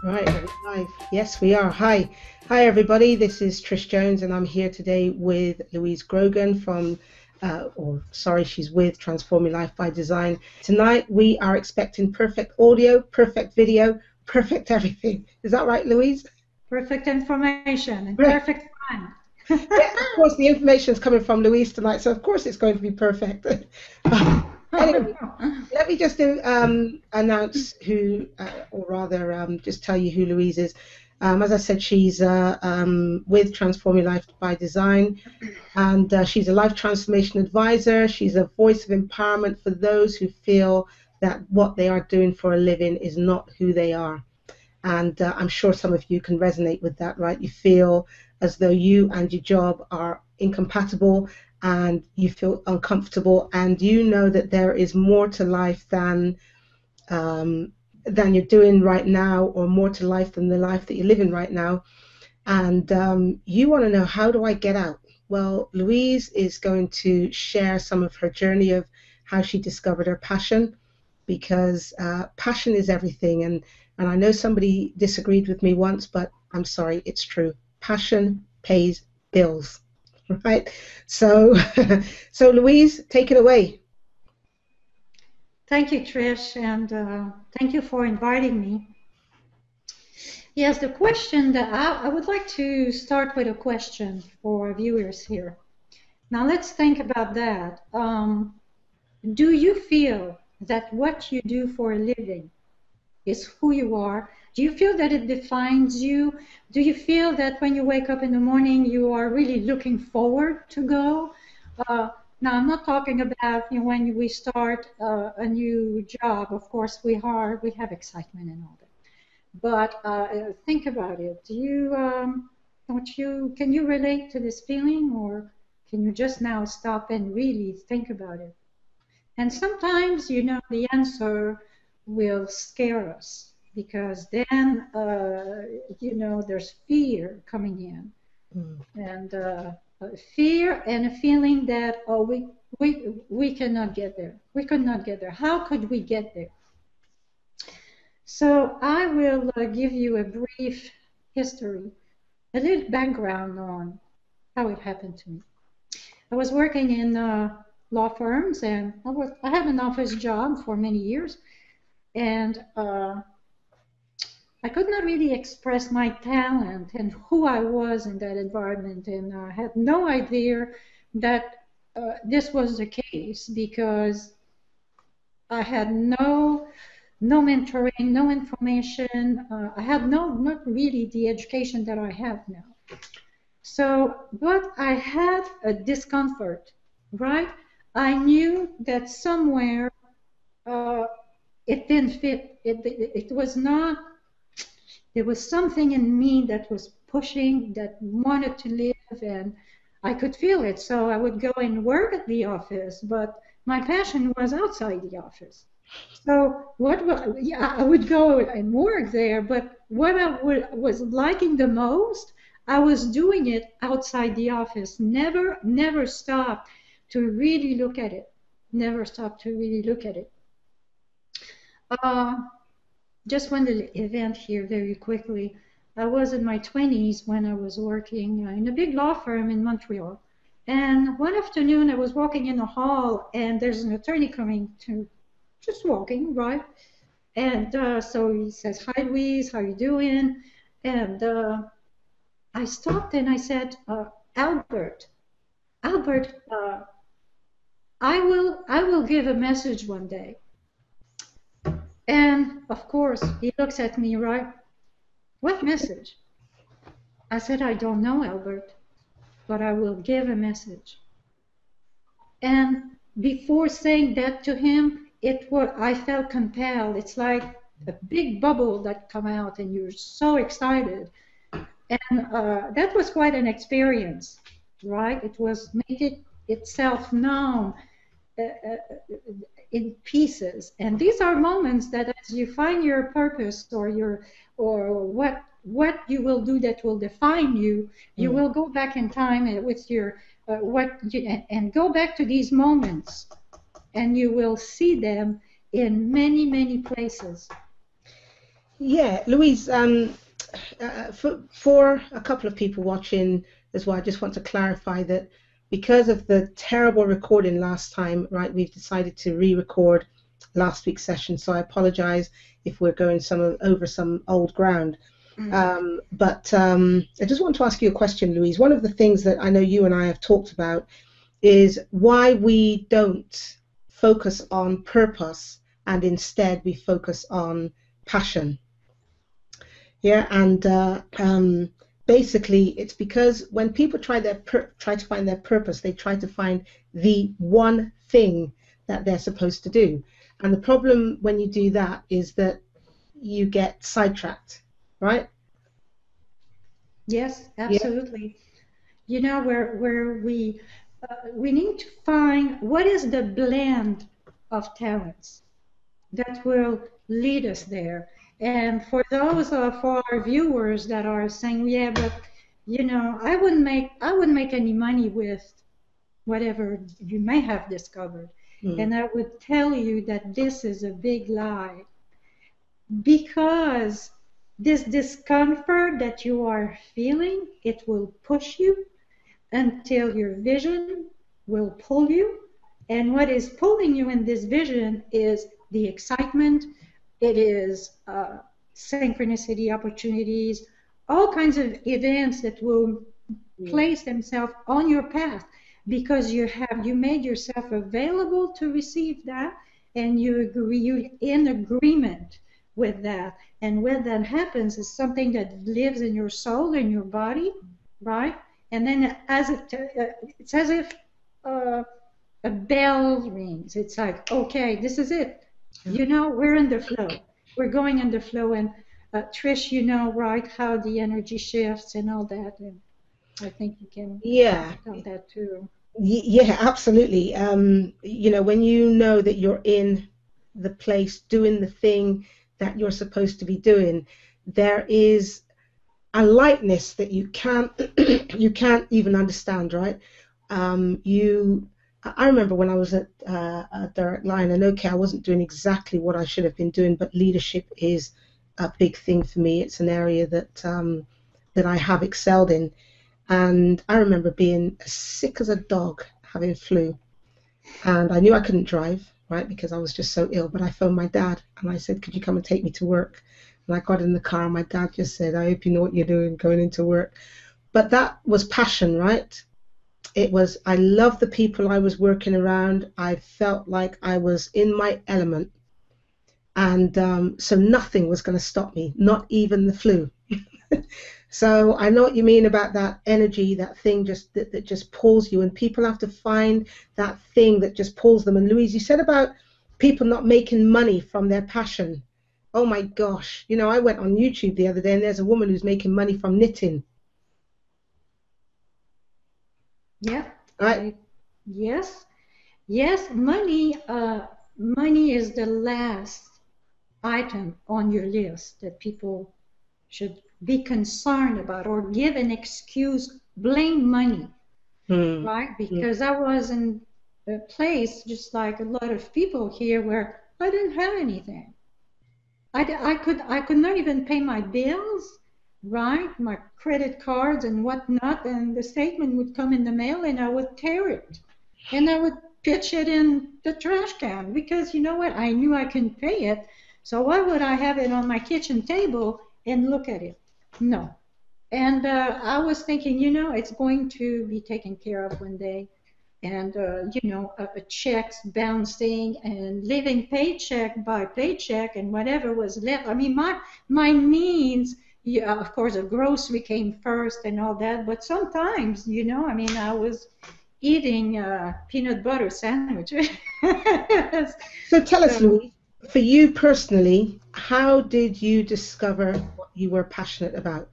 All right, are we live? Yes, we are. Hi. Hi, everybody. This is Trish Jones, and I'm here today with Louise Grogan from, she's with Transform Your Life by Design. Tonight, we are expecting perfect audio, perfect video, perfect everything. Is that right, Louise? Perfect information and Right. perfect fun. Yes, of course, the information is coming from Louise tonight, so of course it's going to be perfect. Anyway, let me just announce who, or rather, just tell you who Louise is. As I said, she's with Transform Your Life by Design, and she's a life transformation advisor. She's a voice of empowerment for those who feel that what they are doing for a living is not who they are. And I'm sure some of you can resonate with that, right? You feel as though you and your job are incompatible, and you feel uncomfortable, and you know that there is more to life than you're doing right now, or more to life than the life that you're living right now. And you want to know, how do I get out? Well, Louise is going to share some of her journey of how she discovered her passion, because passion is everything. And I know somebody disagreed with me once, but I'm sorry, it's true. Passion pays bills, right? So, so Louise, take it away. Thank you, Trish, and thank you for inviting me. Yes, the question that I would like to start with a question for our viewers here. Now let's think about that. Do you feel that what you do for a living is who you are? Do you feel that it defines you? Do you feel that when you wake up in the morning, you are really looking forward to go? Now, I'm not talking about when we start a new job. Of course, we have excitement and all that. But think about it. Can you relate to this feeling, or can you just now stop and really think about it? And sometimes, the answer will scare us, because then, there's fear coming in, and fear and a feeling that, oh, we cannot get there. We could not get there. How could we get there? So I will give you a brief history, a little background on how it happened to me. I was working in law firms, and I had an office job for many years, and I could not really express my talent and who I was in that environment, and I had no idea that this was the case, because I had no mentoring, no information. I had not really the education that I have now. So, but I had a discomfort, right? I knew that somewhere uh, it didn't fit. It was not, there was something in me that was pushing, that wanted to live, and I could feel it. So I would go and work at the office, but my passion was outside the office. So yeah, I would go and work there, but what was liking the most, I was doing it outside the office. Never stopped to really look at it. Never stopped to really look at it. Uh, just one little event here very quickly. I was in my 20s when I was working in a big law firm in Montreal. And one afternoon I was walking in a hall, and there's an attorney coming to, just walking, right? And so he says, "Hi, Louise, how you doing?" And I stopped and I said, Albert, I will give a message one day. And of course, he looks at me, right? What message? I said, "I don't know, Albert, but I will give a message." And before saying that to him, I felt compelled. It's like a big bubble that come out, and you're so excited. And that was quite an experience, right? It was make it itself known in pieces. And these are moments that, as you find your purpose, or what you will do that will define you, you will go back in time with your and go back to these moments, and you will see them in many places. Yeah, Louise, for a couple of people watching as well, I just want to clarify that because of the terrible recording last time, right, we've decided to re-record last week's session. So I apologize if we're going over some old ground. But I just want to ask you a question, Louise. One of the things that I know you and I have talked about is why we don't focus on purpose and instead we focus on passion. Yeah, and basically, it's because when people try to find their purpose, they try to find the one thing that they're supposed to do. And the problem when you do that is that you get sidetracked, right? Yes, Yeah. absolutely. You know, where we need to find what is the blend of talents that will lead us there. And for those for our viewers that are saying, yeah, but you know, I wouldn't make any money with whatever you may have discovered. Mm. And I would tell you that this is a big lie because this discomfort that you are feeling, it will push you until your vision will pull you. And what is pulling you in this vision is the excitement, it is synchronicity, opportunities, all kinds of events that will Mm. place themselves on your path because you made yourself available to receive that and you in agreement with that. And when that happens, it's something that lives in your soul, in your body, right? And then it's as if uh, a bell rings. It's like, okay, this is it. Yeah. You know, we're in the flow. We're going in the flow. And Trish, you know, right, how the energy shifts and all that. And I think you can Yeah. comment on that too. Yeah, absolutely. When you know that you're in the place doing the thing that you're supposed to be doing, there is a lightness that you can't you can't even understand, right? I remember when I was at Direct Line, and okay, I wasn't doing exactly what I should have been doing, but leadership is a big thing for me. It's an area that I have excelled in. And I remember being as sick as a dog, having flu. And I knew I couldn't drive, right, because I was just so ill. But I phoned my dad and I said, could you come and take me to work? And I got in the car and my dad just said, I hope you know what you're doing going into work. But that was passion, right? It was, I loved the people I was working around. I felt like I was in my element. And so nothing was going to stop me, not even the flu. So I know what you mean about that energy, that thing that just pulls you, and people have to find that thing that just pulls them. And Louise, you said about people not making money from their passion. Oh my gosh, I went on YouTube the other day and there's a woman who's making money from knitting. Yeah, Right? yes, yes, money is the last item on your list that people should be concerned about or give an excuse, blame money, Hmm. right? Hmm. Because I was in a place just like a lot of people here where I didn't have anything. I could not even pay my bills, right? My credit cards and whatnot, and the statement would come in the mail and I would tear it. And I would pitch it in the trash can because you know what? I knew I couldn't pay it. So why would I have it on my kitchen table and look at it? No. And I was thinking, it's going to be taken care of one day. And, a checks bouncing and living paycheck by paycheck and whatever was left. I mean, my needs, yeah, of course, a grocery came first and all that. But sometimes, I mean, I was eating peanut butter sandwiches. So tell us, So Louise, for you personally, how did you discover what you were passionate about?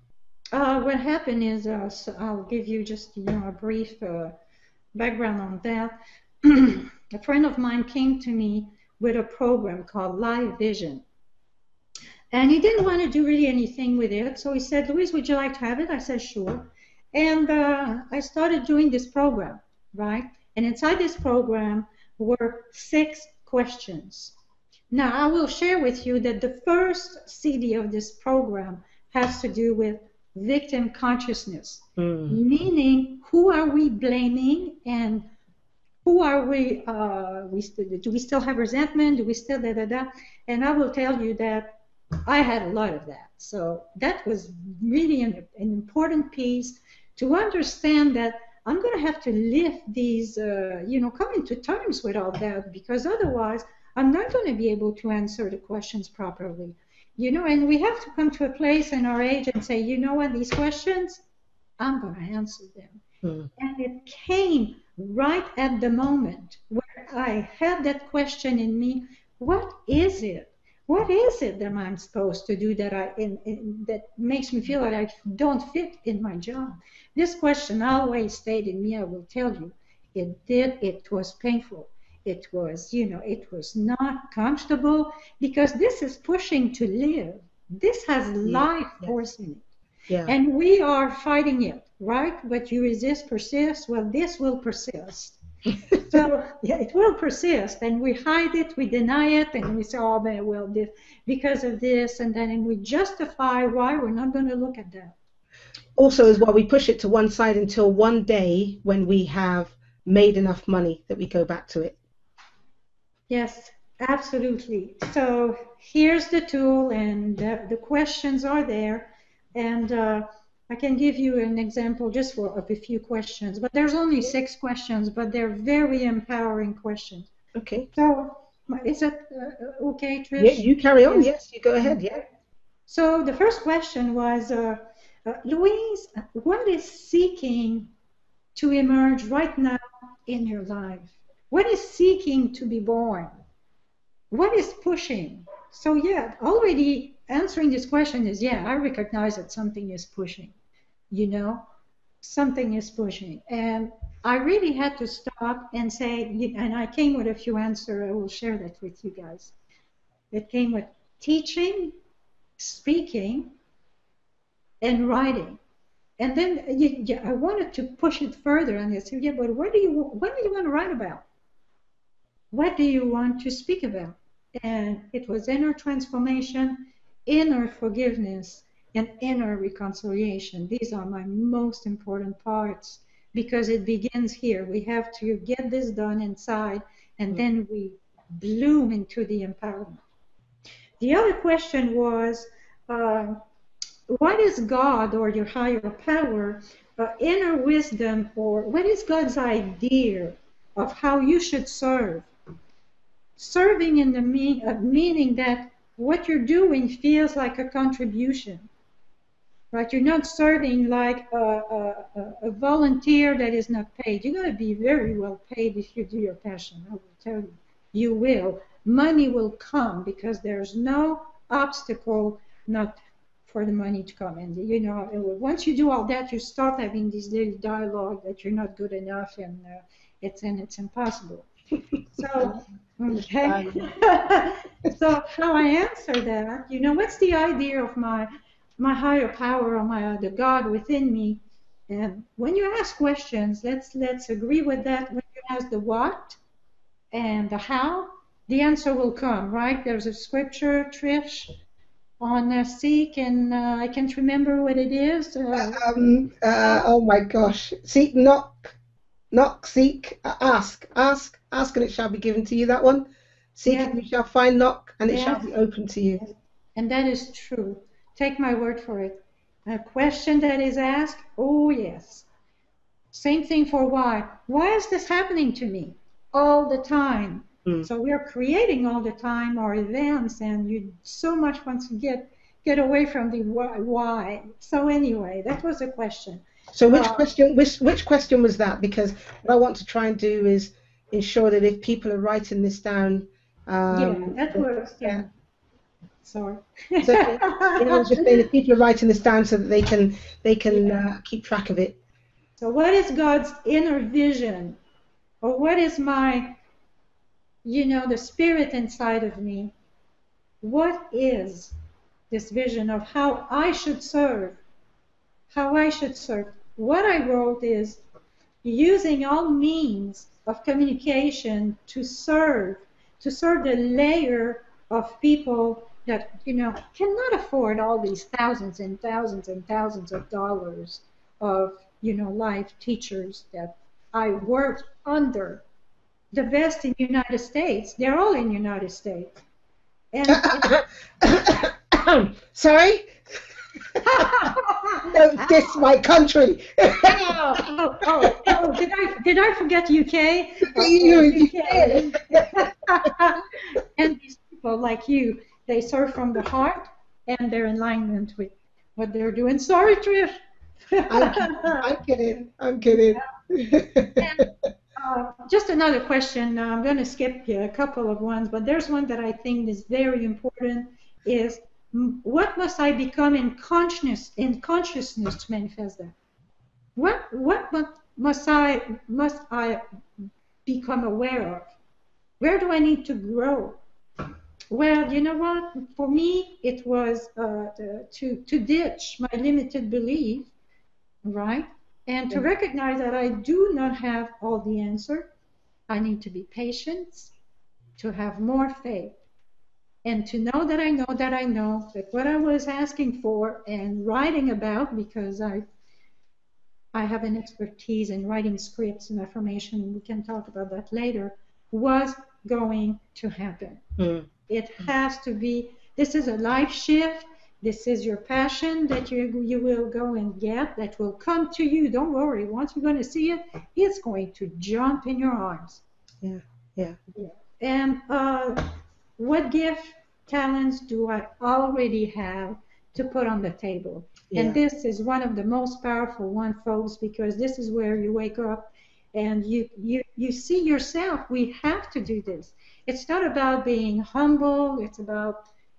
what happened is, so I'll give you just, a brief background on that. A friend of mine came to me with a program called Live Vision. And he didn't want to do really anything with it. So he said, Louise, would you like to have it? I said, sure. And I started doing this program, right? And inside this program were 6 questions. Now, I will share with you that the first CD of this program has to do with victim consciousness, meaning who are we blaming and who are we, do we still have resentment? Do we still da da da? And I will tell you that I had a lot of that. So that was really an important piece to understand that I'm going to have to lift these, come into terms with all that, because otherwise I'm not going to be able to answer the questions properly. And we have to come to a place in our age and say, you know what, these questions, I'm going to answer them. And it came right at the moment where I had that question in me, what is it? What is it that I'm supposed to do that that makes me feel that I don't fit in my job? This question always stayed in me, I will tell you. It was painful. It was, it was not comfortable, because this is pushing to live. This has life force in it. Yeah. And we are fighting it, right? But you resist, persist. Well, this will persist. So yeah, it will persist, and we hide it, we deny it, and we say, oh, well, this, because of this, and then we justify why we're not going to look at that. Also, as well, we push it to one side until one day when we have made enough money that we go back to it. Yes, absolutely. So here's the tool, and the questions are there, and I can give you an example just of a few questions, but there's only 6 questions, but they're very empowering questions. Okay. So is that okay, Trish? Yeah, you carry on. Yes, you go ahead. Yeah. So the first question was, Louise, what is seeking to emerge right now in your life? What is seeking to be born? What is pushing? So yeah, already answering this question is, yeah, I recognize that something is pushing, something is pushing. And I really had to stop and say, and I came with a few answers, I will share that with you guys. It came with teaching, speaking, and writing. And then I wanted to push it further, and I said, yeah, but what do you want to write about? What do you want to speak about? And it was inner transformation, inner forgiveness, and inner reconciliation. These are my most important parts, because it begins here. We have to get this done inside, and then we bloom into the empowerment. The other question was, what is God or your higher power, inner wisdom, or what is God's idea of how you should serve? Serving in the meaning that what you're doing feels like a contribution, right? You're not serving like a volunteer that is not paid. You're going to be very well paid if you do your passion. I will tell you, you will. Money will come, because there's no obstacle not for the money to come. And once you do all that, you start having this daily dialogue that you're not good enough, and it's impossible. So, okay. So how I answer that, what's the idea of my higher power, or the God within me? And when you ask questions, let's agree with that. When you ask the what and the how, the answer will come, right? There's a scripture, Trish, on seek, and I can't remember what it is. Oh my gosh. Seek, knock, seek, ask, and it shall be given to you. That one. Seek and you shall find, knock, and it shall be open to you. And that is true. Take my word for it. A question that is asked, oh yes. Same thing for why. Why is this happening to me all the time? So we're creating all the time our events, and you so much want to get away from the why. So anyway, that was a question. So which question was that? Because what I want to try and do is ensure that if people are writing this down, that works. Yeah. Sorry. So, I was just saying, if people are writing this down so that they can keep track of it. So what is God's inner vision, or what is my, the spirit inside of me? What is this vision of how I should serve? How I should serve? What I wrote is using all means of communication to serve the layer of people that, cannot afford all these thousands and thousands and thousands of dollars of, live teachers that I worked under. The best in the United States, they're all in the United States. And Sorry? Don't diss my country. Did I forget UK? You UK. And these people like you, they serve from the heart and they're in alignment with what they're doing. Sorry, Trish. I'm kidding. I'm kidding. Just another question. I'm going to skip a couple of ones, but there's one that I think is very important. Is what must I become in consciousness to manifest that? What must I become aware of? Where do I need to grow? Well, you know what? For me, it was to ditch my limited belief, right? And to recognize that I do not have all the answer. I need to be patient, to have more faith, and to know that I know that I know that what I was asking for and writing about, because I have an expertise in writing scripts and affirmation, we can talk about that later, was going to happen. It has to be. This is a life shift. This is your passion that you will go and get, that will come to you. Don't worry. Once you're going to see it, it's going to jump in your arms. Yeah. And what gift, talents do I already have to put on the table? And this is one of the most powerful one, folks, because this is where you wake up and you see yourself. We have to do this. It's not about being humble.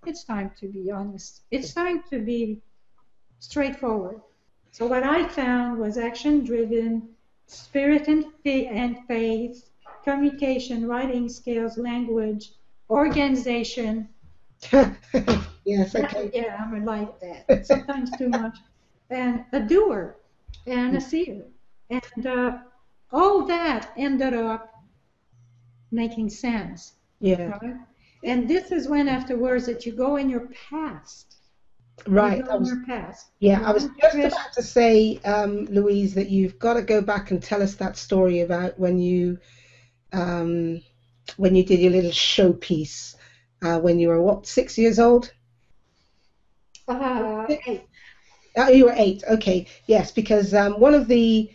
It's time to be honest. It's time to be straightforward. So what I found was action-driven, spirit and faith, communication, writing skills, language, organization. Yes, okay. Yeah, I'm like that. Sometimes too much. And a doer and a seer. And all that ended up making sense. Yeah. Right? And this is when afterwards that you go in your past. Right. You go in your past. Yeah, I was just about to say, Louise, that you've got to go back and tell us that story about when you did your little showpiece when you were what, 6 years old? 8. Oh, you were 8. Okay, yes, because one of the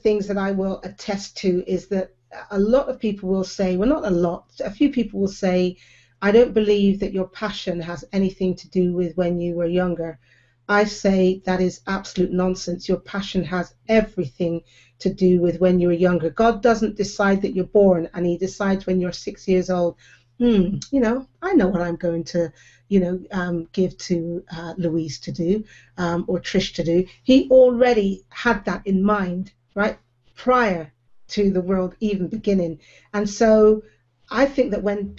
things that I will attest to is that a lot of people will say, well, not a lot, a few people will say, I don't believe that your passion has anything to do with when you were younger. I say that is absolute nonsense. Your passion has everything to do with when you were younger. God doesn't decide that you're born and he decides when you're 6 years old, I know what I'm going to, give to Louise to do or Trish to do. He already had that in mind, right, prior to the world even beginning. And so I think that when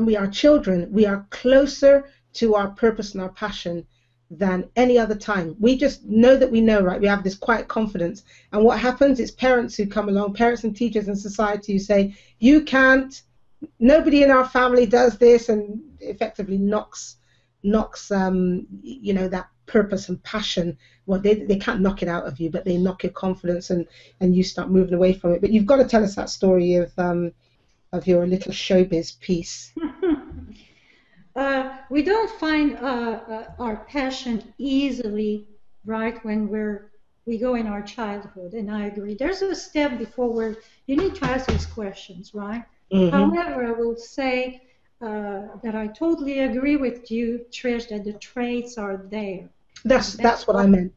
we are children, we are closer to our purpose and our passion than any other time. We just know that we know, right? We have this quiet confidence. And what happens is parents who come along, parents and teachers and society who say, you can't, nobody in our family does this, and effectively knocks that purpose and passion. Well, they can't knock it out of you, but they knock your confidence and you start moving away from it. But you've got to tell us that story of your little showbiz piece. We don't find our passion easily, right, when we go in our childhood, and I agree. There's a step before where you need to ask these questions, right? Mm-hmm. However, I will say that I totally agree with you, Trish, that the traits are there. That's what I meant.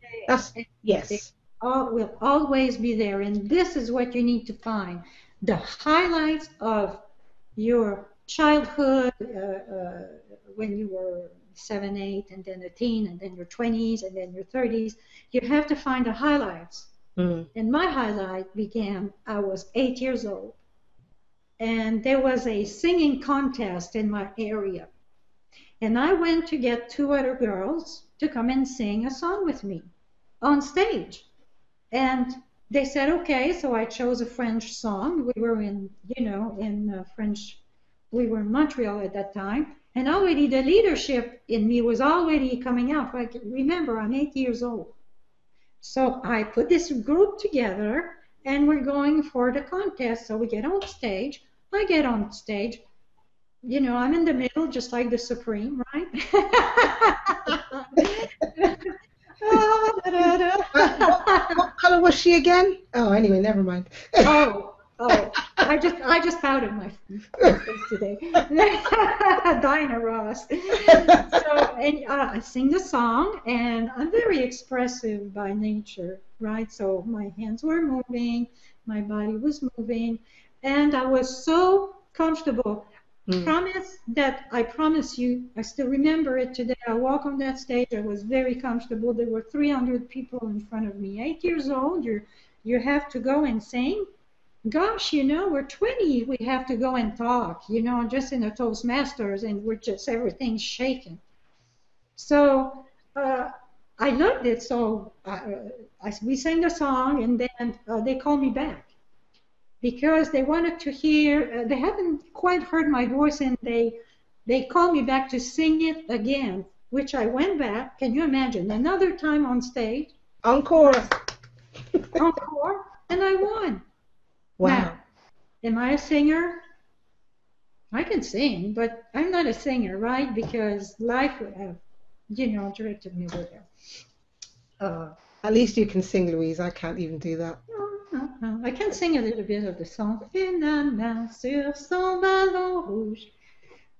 Yes. They will always be there, and this is what you need to find. The highlights of your childhood, when you were 7, 8, and then a teen, and then your 20s, and then your 30s, you have to find the highlights. Mm. And my highlight began, I was 8 years old, and there was a singing contest in my area. And I went to get 2 other girls to come and sing a song with me on stage. And they said, okay, so I chose a French song. We were in French we were in Montreal at that time, and already the leadership in me was already coming out. Like, remember, I'm 8 years old. So I put this group together, and we're going for the contest. So we get on stage. I get on stage. You know, I'm in the middle, just like the Supreme, right? What color was she again? Oh, anyway, never mind. I just outed my face today. Dinah Ross. So, and I sing the song, and I'm very expressive by nature, right? So my hands were moving, my body was moving, and I was so comfortable. I promise you, I still remember it today. I walk on that stage, I was very comfortable. There were 300 people in front of me. 8 years old, you have to go and sing. Gosh, you know, we're 20, we have to go and talk, you know, just in a Toastmasters, and we're just, everything's shaking. So I loved it. So we sang the song, and then they called me back, because they wanted to hear, they haven't quite heard my voice, and they called me back to sing it again, which I went back. Can you imagine? Another time on stage. Encore. Encore, and I won. Wow. Now, am I a singer? I can sing, but I'm not a singer, right? Because life would have, you know, directed me over there. At least you can sing, Louise. I can't even do that. I can sing a little bit of the song. Nana sur son ballon rouge.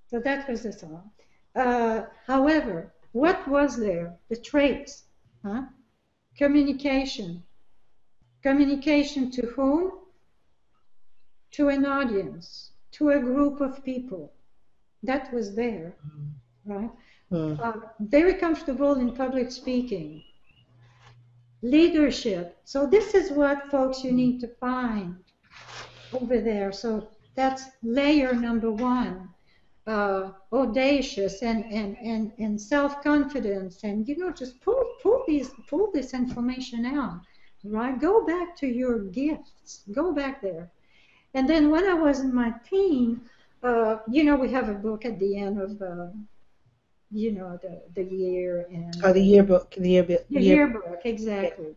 So that was the song. However, what was there? The traits. Huh? Communication. Communication to whom? To an audience, to a group of people. That was there, right? Very comfortable in public speaking. Leadership. So this is what, folks, you need to find over there. So that's layer number one. Audacious and self-confidence, and you know, just pull this information out, right? Go back to your gifts. Go back there. And then when I was in my teen, you know, we have a book at the end of you know, the year, and the yearbook. The yearbook, exactly.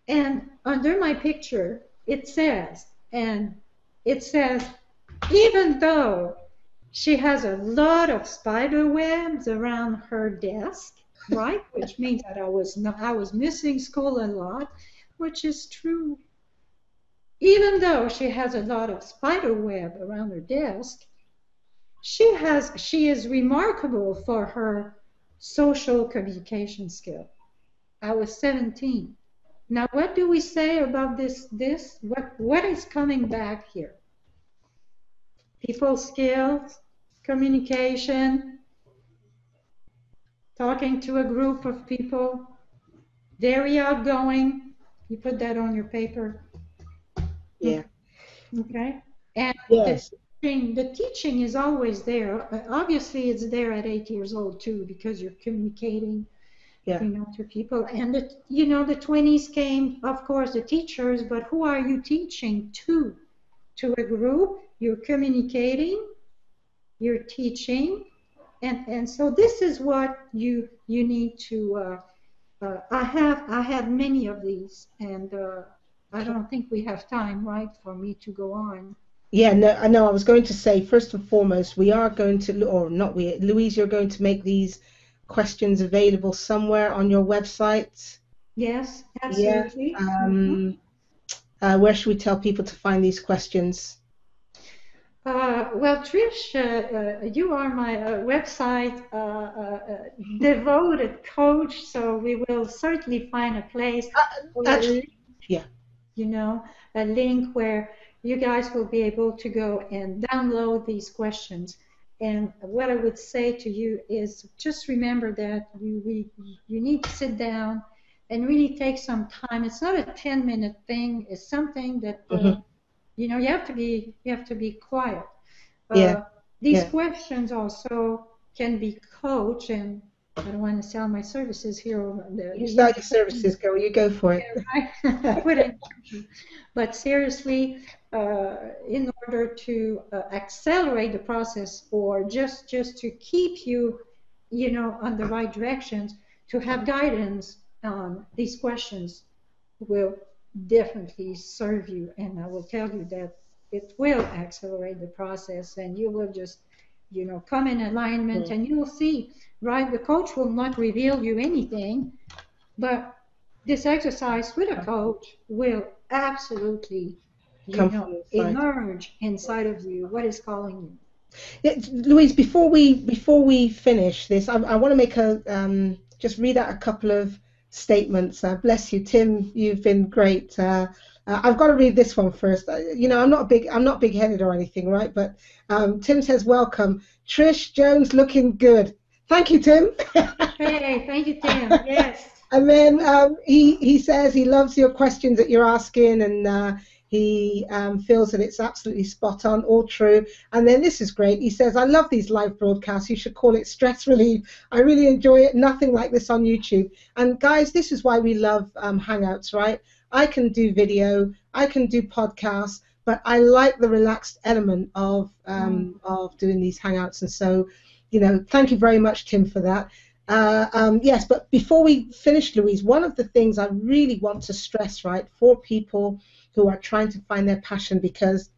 Yeah. And under my picture, it says, even though she has a lot of spider webs around her desk, right? Which means that I was missing school a lot, which is true. Even though she has a lot of spider web around her desk, she is remarkable for her social communication skill. I was 17. Now, what do we say about this? What is coming back here? People skills, communication, talking to a group of people, very outgoing. You put that on your paper. Yeah. Okay. And yes. The teaching is always there. Obviously, it's there at 8 years old too, because you're communicating, you know, to people. And you know, the 20s came, of course, the teachers. But who are you teaching to? To a group. You're communicating. You're teaching, and so this is what you need to. I have many of these, and I don't think we have time, right, for me to go on. Yeah, no, I know. I was going to say, first and foremost, we are going to, or not we, Louise, you're going to make these questions available somewhere on your website. Yes, absolutely. Yeah. Where should we tell people to find these questions? Well, Trish, you are my website devoted coach, so we will certainly find a place. Actually, yeah. You know, a link where you guys will be able to go and download these questions. And what I would say to you is just remember that you need to sit down and really take some time. It's not a 10-minute thing. It's something that you know, you have to be quiet. These questions also can be coached, and I don't want to sell my services here. You sell your services, girl. You go for it. Yeah, right? But seriously, in order to accelerate the process, or just to keep you, on the right directions, to have guidance on these questions will definitely serve you. And I will tell you that it will accelerate the process, and you will just, come in alignment, and you will see, right? The coach will not reveal you anything, but this exercise with a coach will absolutely, Come from inside. emerge inside of you what is calling you. Louise, before we finish this, I want to make a just read out a couple of statements. Bless you, Tim. You've been great. I've got to read this one first. I'm not big-headed or anything, right? But Tim says, "Welcome, Trish Jones, looking good." Thank you, Tim. Hey, thank you, Tim. Yes. And then he says he loves your questions that you're asking, and he feels that it's absolutely spot on, all true. And then this is great. He says, I love these live broadcasts. You should call it stress relief. I really enjoy it. Nothing like this on YouTube. And guys, this is why we love Hangouts, right? I can do video, I can do podcasts, but I like the relaxed element of doing these Hangouts. And so, thank you very much, Tim, for that. Yes, but before we finish, Louise, one of the things I really want to stress, right, for people who are trying to find their passion, because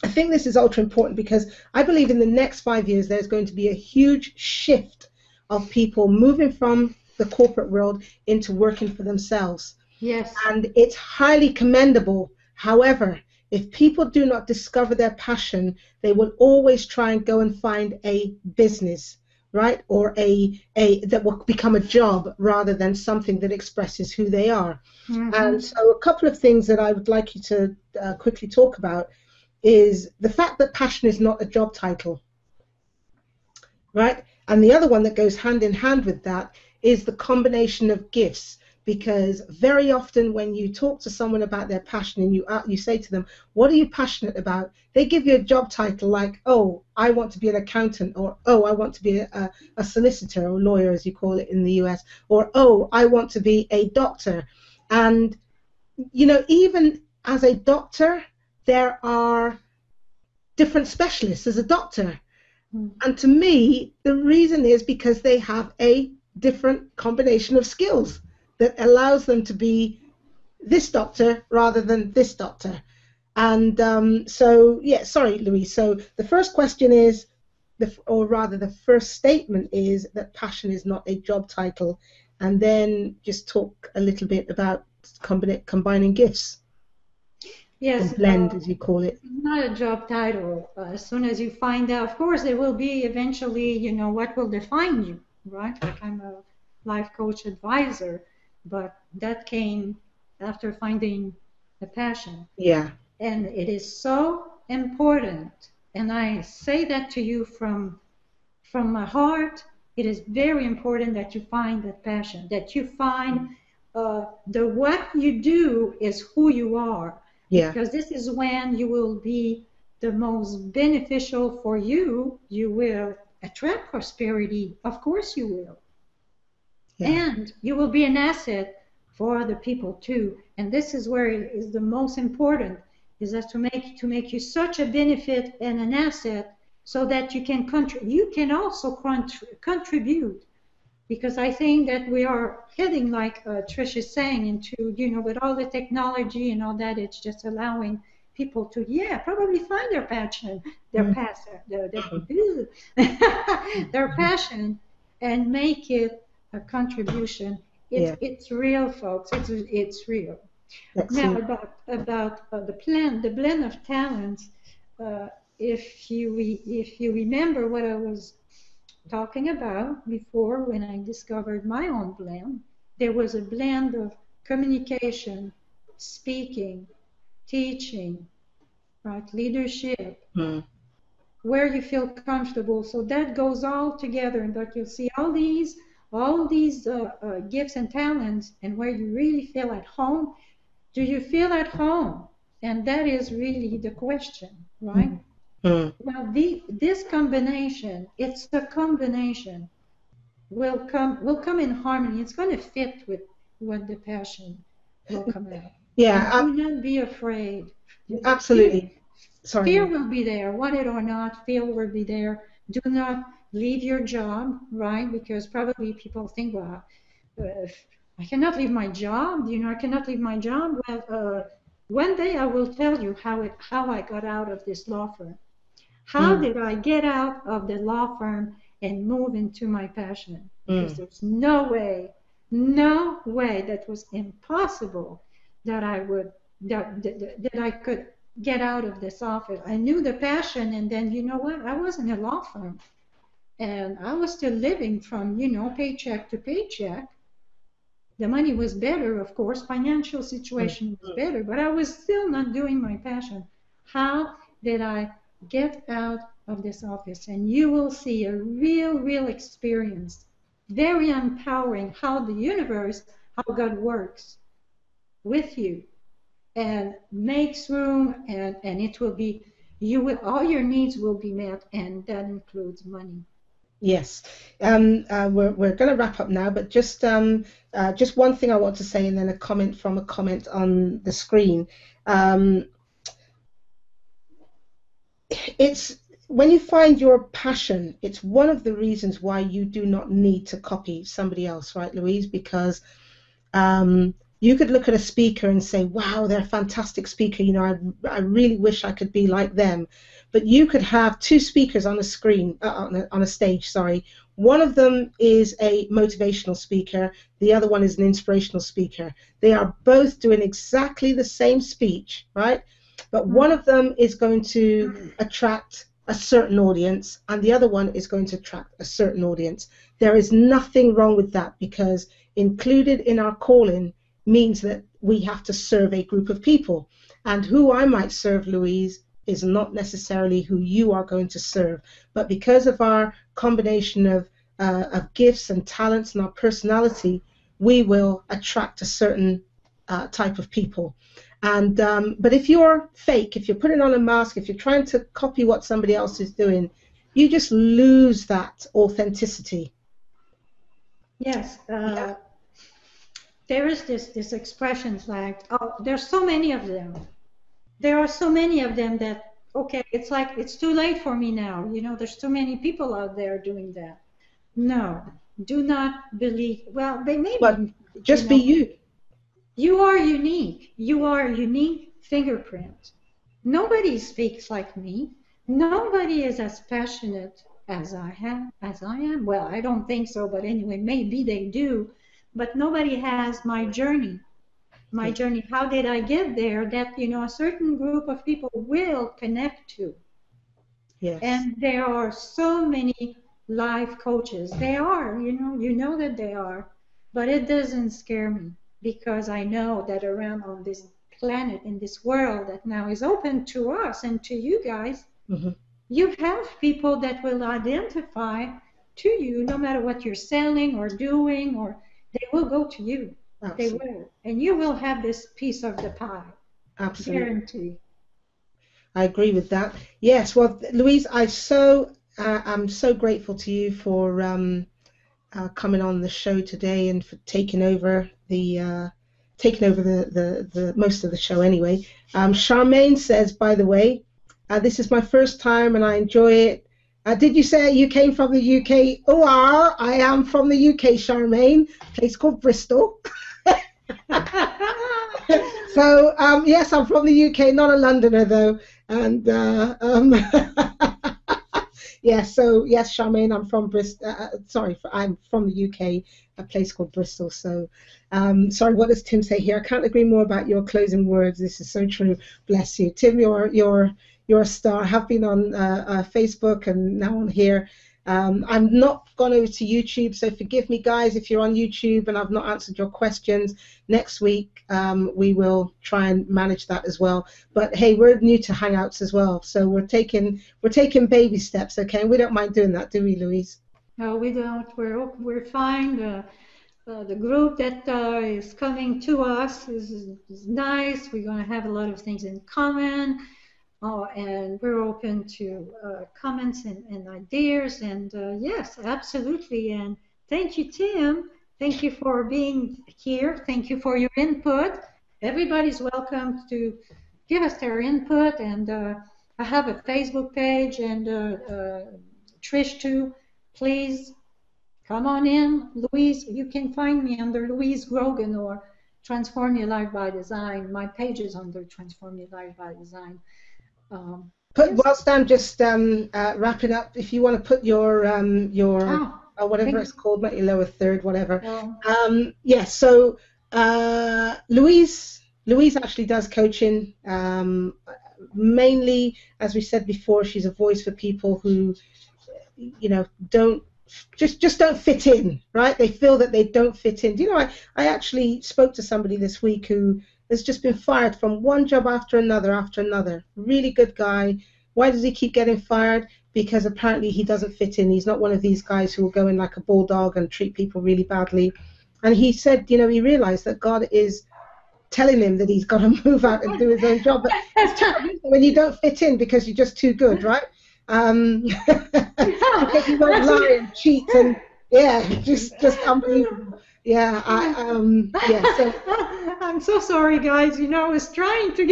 I think this is ultra important, because I believe in the next 5 years there's going to be a huge shift of people moving from the corporate world into working for themselves. Yes. And it's highly commendable. However, if people do not discover their passion, they will always try and go and find a business, right? Or a that will become a job rather than something that expresses who they are. Mm-hmm. And so a couple of things that I would like you to quickly talk about is the fact that passion is not a job title, right? And the other one that goes hand in hand with that is the combination of gifts. Because very often when you talk to someone about their passion and you say to them, what are you passionate about? They give you a job title like, oh, I want to be an accountant, or oh, I want to be a solicitor or lawyer, as you call it in the US, or oh, I want to be a doctor. And, even as a doctor, there are different specialists as a doctor. And to me, the reason is because they have a different combination of skills that allows them to be this doctor rather than this doctor. And sorry, Louise. So the first question is, the first statement is that passion is not a job title. And then just talk a little bit about combining gifts. Yes. Or blend, as you call it. Not a job title. As soon as you find out, of course, there will be eventually, what will define you, right? Like I'm a life coach advisor. But that came after finding the passion. Yeah. And it is so important. And I say that to you from my heart. It is very important that you find that passion, that you find the what you do is who you are. Yeah. Because this is when you will be the most beneficial for you. You will attract prosperity. Of course you will. Yeah. And you will be an asset for other people too. And this is where it is the most important, is that to make you such a benefit and an asset, so that you can also contribute. Because I think that we are heading, like Trish is saying, into, with all the technology and all that, it's just allowing people to, probably find their passion, their passion, and make it a contribution. It's real, folks. It's real. Excellent. Now about the blend of talents. If you remember what I was talking about before, when I discovered my own blend, there was a blend of communication, speaking, teaching, right, leadership. Where you feel comfortable. So that goes all together, but you'll see all these gifts and talents, and where you really feel at home. Do you feel at home? And that is really the question, right? Well, this combination, it's a combination, will come in harmony. It's going to fit with what the passion will come out. Yeah. And do not be afraid. Absolutely. Sorry, Fear Louise. will be there, want it or not, fear will be there. Do not leave your job, right? Because probably people think, well, I cannot leave my job, I cannot leave my job. Well, one day I will tell you how I got out of this law firm. How Mm, did I get out of the law firm and move into my passion? Because mm. there's no way that was impossible that I would that I could get out of this office. I knew the passion, and then you know what? I was in a law firm, and I was still living from paycheck to paycheck. The money was better, of course, financial Mm. situation was better, but I was still not doing my passion. How did I get out of this office? And you will see a real experience, very empowering, how the universe, how God works with you and makes room, and it will be, all your needs will be met, and that includes money. Yes. We're going to wrap up now, but just one thing I want to say, and then a comment from a comment on the screen. Um, it's when you find your passion, it's one of the reasons why you do not need to copy somebody else, right, Louise? Because you could look at a speaker and say, wow, they're a fantastic speaker. I really wish I could be like them. But you could have two speakers on a screen, on a stage, sorry. One of them is a motivational speaker. The other one is an inspirational speaker. They are both doing exactly the same speech, right? But one of them is going to attract a certain audience, and the other one is going to attract a certain audience. There is nothing wrong with that, because included in our calling means that we have to serve a group of people. And who I might serve, Louise, is not necessarily who you are going to serve. But because of our combination of gifts and talents and our personality, we will attract a certain type of people. And but if you're fake, if you're putting on a mask, if you're trying to copy what somebody else is doing, you just lose that authenticity. Yes, Yeah. there is this expression like, oh, there's so many of them. There are so many of them that, okay, it's like it's too late for me now. There's too many people out there doing that. No, do not believe. Well, they But maybe, just be you. you are unique. You are a unique fingerprint. Nobody speaks like me. Nobody is as passionate as I am. Well, I don't think so, but anyway, maybe they do. But nobody has my journey. My Yeah. journey. How did I get there? That a certain group of people will connect to. Yes. And there are so many life coaches. They are, that they are. But it doesn't scare me, because I know that around on this planet, in this world that now is open to us and to you guys, Hmm. you have people that will identify to you no matter what you're selling or doing, or they will go to you. They Absolutely. will. And you will have this piece of the pie, Absolutely. guarantee. I agree with that. Yes. Well, Louise, I'm so grateful to you for coming on the show today and for taking over the most of the show anyway. Charmaine says, by the way, this is my first time and I enjoy it. Did you say you came from the UK? I am from the UK, Charmaine, a place called Bristol. So yes, I'm from the UK, not a Londoner though. And yes, so yes, Charmaine, I'm from Bristol. Sorry, I'm from the UK, a place called Bristol. So, sorry, what does Tim say here? I can't agree more about your closing words. This is so true. Bless you, Tim. You're a star. I have been on Facebook and now on here. I'm not gone over to YouTube, so forgive me, guys, if you're on YouTube and I've not answered your questions. Next week, we will try and manage that as well. But hey, we're new to Hangouts as well, so we're taking baby steps, okay? And we don't mind doing that, do we, Louise? No, we don't. We're fine. The group that is coming to us is nice. We're going to have a lot of things in common, and we're open to comments and ideas. And yes, absolutely. And thank you, Tim. Thank you for being here. Thank you for your input. Everybody's welcome to give us their input. And I have a Facebook page, and Trish too. Please come on in. Louise, you can find me under Louise Grogan or Transform Your Life by Design. My page is under Transform Your Life by Design. Yes. Whilst I'm just wrapping up, if you want to put your whatever it's called, maybe lower third, whatever. Yes. So Louise actually does coaching. Mainly, as we said before, she's a voice for people who, don't don't fit in, right? They feel that they don't fit in. Do you know, I actually spoke to somebody this week who has just been fired from one job after another. Really good guy. Why does he keep getting fired? Because apparently he doesn't fit in. He's not one of these guys who will go in like a bulldog and treat people really badly. And he said, he realized that God is telling him that he's got to move out and do his own job. But it's terrible when you don't fit in because you're just too good, right? Because you won't lie and cheat and just unbelievable. Yeah, So I'm so sorry, guys. I was trying to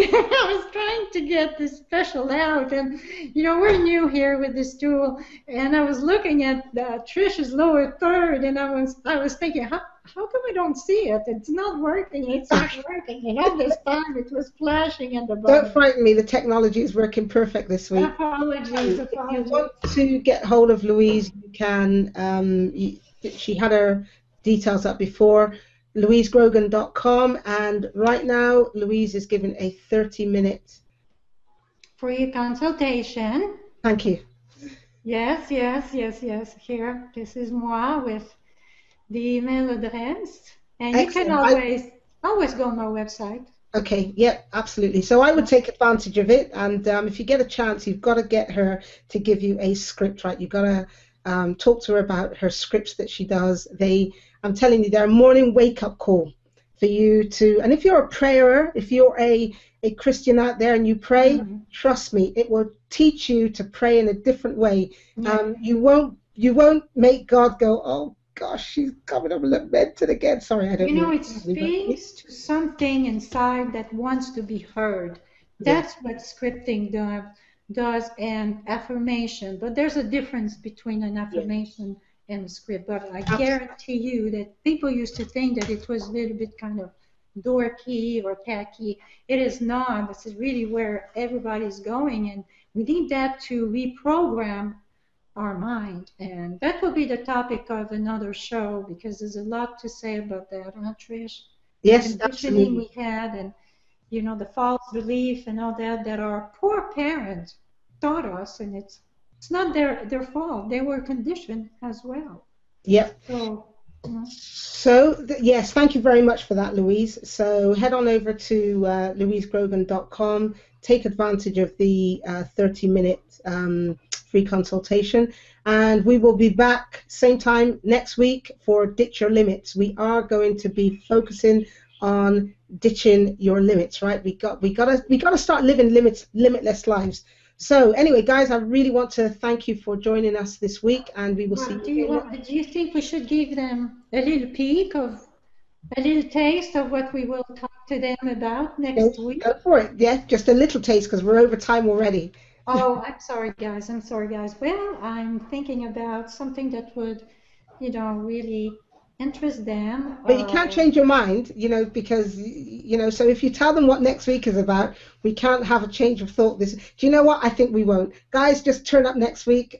get this special out, and we're new here with this tool, and I was looking at Trish's lower third, and I was thinking, how come I don't see it? It's not working. It's not working. And all this time it was flashing at the bottom. Don't frighten me. The technology is working perfect this week. Apologies. If you want to get hold of Louise, you can. She had her details up before, louisegrogan.com, and right now Louise is giving a 30-minute free consultation. Thank you. Yes. Here, this is moi with the email address, and excellent. You can always go on our website. Okay, yeah, absolutely. So I would take advantage of it, and if you get a chance, you've got to get her to give you a script, right? You've got to talk to her about her scripts that she does. I'm telling you, they're a morning wake-up call for you to, and if you're a prayer, if you're a Christian out there and you pray, trust me, it will teach you to pray in a different way. You won't make God go, oh gosh, she's coming up lamented again. Sorry, I don't know. It speaks to something inside that wants to be heard. That's what scripting does, and affirmation. But there's a difference between an affirmation and a script. But I guarantee you that people used to think that it was a little bit kind of dorky or tacky. It is not. This is really where everybody's going, and we need that to reprogram our mind. And that will be the topic of another show, because there's a lot to say about that, huh, Trish? Yes, the conditioning we had, and the false belief and all that our poor parents taught us, and it's not their fault. They were conditioned as well. Yep. So yes, thank you very much for that, Louise. So head on over to louisegrogan.com, take advantage of the 30-minute free consultation, and we will be back same time next week for Ditch Your Limits. We are going to be focusing on ditching your limits, right? We got to start living limitless lives. So anyway, guys, I really want to thank you for joining us this week, and we will see you. Do you think we should give them a little taste of what we will talk to them about next week? Go for it. Yeah, just a little taste, because we're over time already. Oh, I'm sorry, guys. Well, I'm thinking about something that would, really interest them. But you can't change your mind, because, so if you tell them what next week is about, we can't have a change of thought. Do you know what? I think we won't. Guys, just turn up next week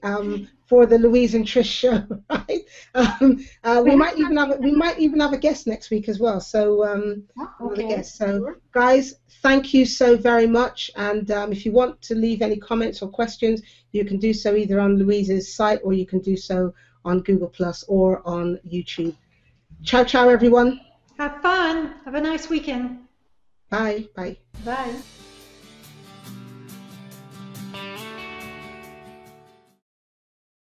for the Louise and Trish show, right? We might even have a guest next week as well. So, okay. Guest. So, guys, thank you so very much. And if you want to leave any comments or questions, you can do so either on Louise's site, or you can do so on Google Plus or on YouTube. Ciao, ciao, everyone. Have fun. Have a nice weekend. Bye. Bye. Bye.